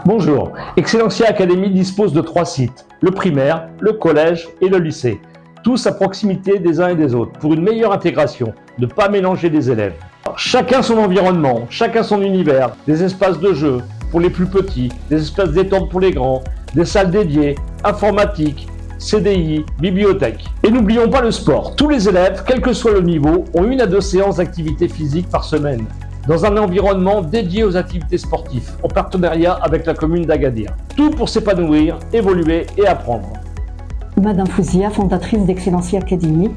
Bonjour, Excellencia Academy dispose de 3 sites, le primaire, le collège et le lycée, tous à proximité des uns et des autres, pour une meilleure intégration, ne pas mélanger les élèves. Chacun son environnement, chacun son univers, des espaces de jeu pour les plus petits, des espaces détente pour les grands, des salles dédiées, informatique, CDI, bibliothèque. Et n'oublions pas le sport, tous les élèves, quel que soit le niveau, ont 1 à 2 séances d'activité physique par semaine, dans un environnement dédié aux activités sportives, en partenariat avec la commune d'Agadir. Tout pour s'épanouir, évoluer et apprendre. Madame Fouzia, fondatrice d'Excellencia Academy,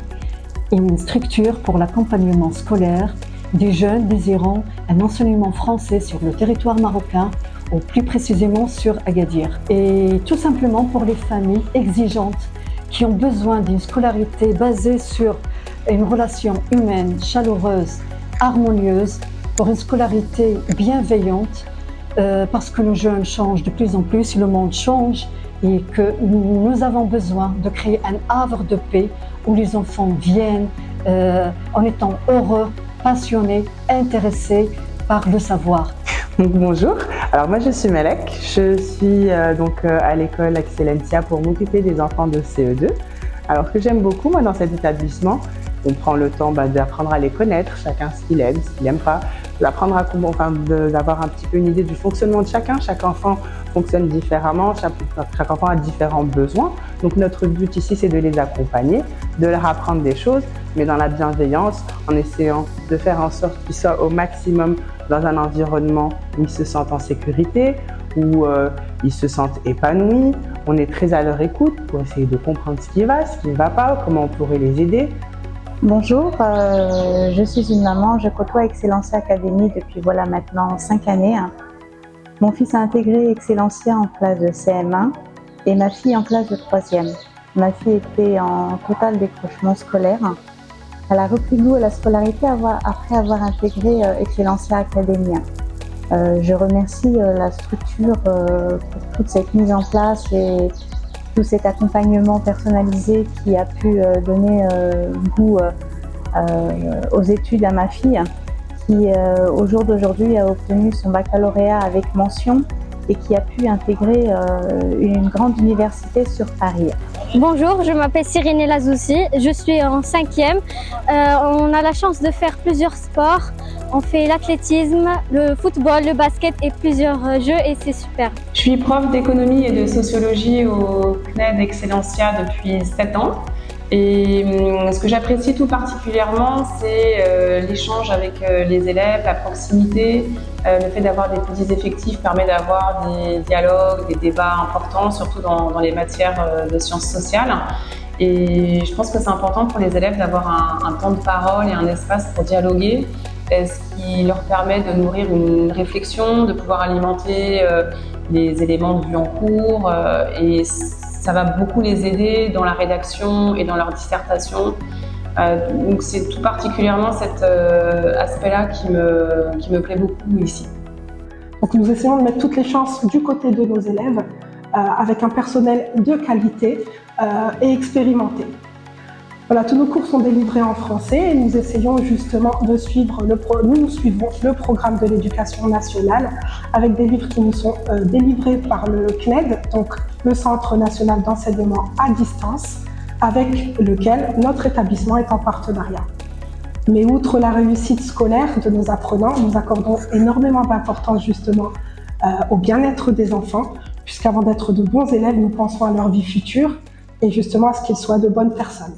une structure pour l'accompagnement scolaire des jeunes désirant un enseignement français sur le territoire marocain, ou plus précisément sur Agadir. Et tout simplement pour les familles exigeantes qui ont besoin d'une scolarité basée sur une relation humaine, chaleureuse, harmonieuse, pour une scolarité bienveillante, parce que nos jeunes changent de plus en plus, le monde change et que nous avons besoin de créer un havre de paix où les enfants viennent en étant heureux, passionnés, intéressés par le savoir. Donc, bonjour, alors moi je suis Malek, je suis à l'école Excellencia pour m'occuper des enfants de CE2. Alors ce que j'aime beaucoup moi dans cet établissement, on prend le temps d'apprendre à les connaître, chacun ce qu'il aime, ce qu'il n'aime pas, d'avoir un petit peu une idée du fonctionnement de chacun. Chaque enfant fonctionne différemment, chaque enfant a différents besoins. Donc notre but ici c'est de les accompagner, de leur apprendre des choses, mais dans la bienveillance, en essayant de faire en sorte qu'ils soient au maximum dans un environnement où ils se sentent en sécurité, où ils se sentent épanouis. On est très à leur écoute pour essayer de comprendre ce qui va, ce qui ne va pas, comment on pourrait les aider. Bonjour, je suis une maman, je côtoie Excellencia Academy depuis maintenant 5 années. Mon fils a intégré Excellencia en classe de CM1 et ma fille en classe de 3e. Ma fille était en total décrochement scolaire. Elle a repris goût à la scolarité après avoir intégré Excellencia Academy. Je remercie la structure pour toute cette mise en place et tout cet accompagnement personnalisé qui a pu donner goût aux études à ma fille, qui au jour d'aujourd'hui a obtenu son baccalauréat avec mention et qui a pu intégrer une grande université sur Paris. Bonjour, je m'appelle Cyrine Lazoussi, je suis en 5e. On a la chance de faire plusieurs sports. On fait l'athlétisme, le football, le basket et plusieurs jeux et c'est super. Je suis prof d'économie et de sociologie au CNED Excellencia depuis 7 ans. Et ce que j'apprécie tout particulièrement, c'est l'échange avec les élèves, la proximité. Le fait d'avoir des petits effectifs permet d'avoir des dialogues, des débats importants, surtout dans les matières de sciences sociales. Et je pense que c'est important pour les élèves d'avoir un temps de parole et un espace pour dialoguer, ce qui leur permet de nourrir une réflexion, de pouvoir alimenter les éléments vus en cours et ça va beaucoup les aider dans la rédaction et dans leur dissertation. Donc c'est tout particulièrement cet aspect-là qui me plaît beaucoup ici. Donc nous essayons de mettre toutes les chances du côté de nos élèves avec un personnel de qualité et expérimenté. Voilà, tous nos cours sont délivrés en français et nous essayons justement de suivre nous suivons le programme de l'éducation nationale avec des livres qui nous sont délivrés par le CNED, donc le Centre national d'enseignement à distance, avec lequel notre établissement est en partenariat. Mais outre la réussite scolaire de nos apprenants, nous accordons énormément d'importance justement au bien-être des enfants, puisqu'avant d'être de bons élèves, nous pensons à leur vie future et justement à ce qu'ils soient de bonnes personnes.